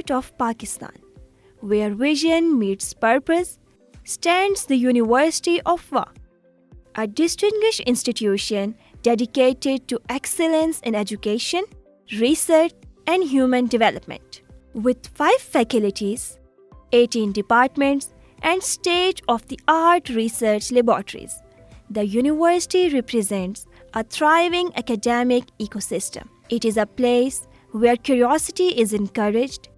heart of Pakistan, where vision meets purpose, stands the University of 𝐷, a distinguished institution dedicated to excellence in education, research, and human development. With 5 faculties, 18 departments, and state-of-the-art research laboratories, the university represents a thriving academic ecosystem. It is a place where curiosity is encouraged,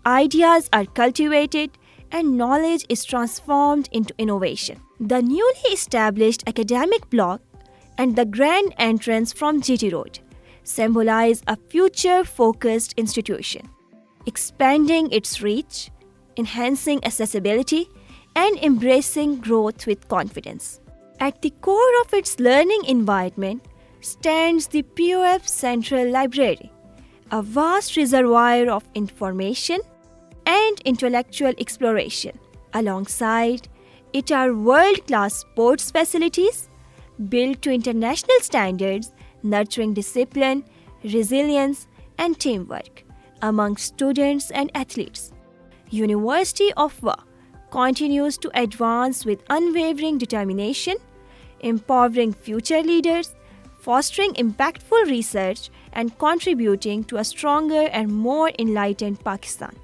ideas are cultivated, and knowledge is transformed into innovation. The newly established academic block and the grand entrance from GT Road symbolize a future-focused institution, expanding its reach, enhancing accessibility, and embracing growth with confidence. At the core of its learning environment stands the POF Central Library, a vast reservoir of information and intellectual exploration. Alongside it are world-class sports facilities built to international standards, nurturing discipline, resilience, and teamwork among students and athletes. University of 𝐷 continues to advance with unwavering determination, empowering future leaders, fostering impactful research, and contributing to a stronger and more enlightened Pakistan.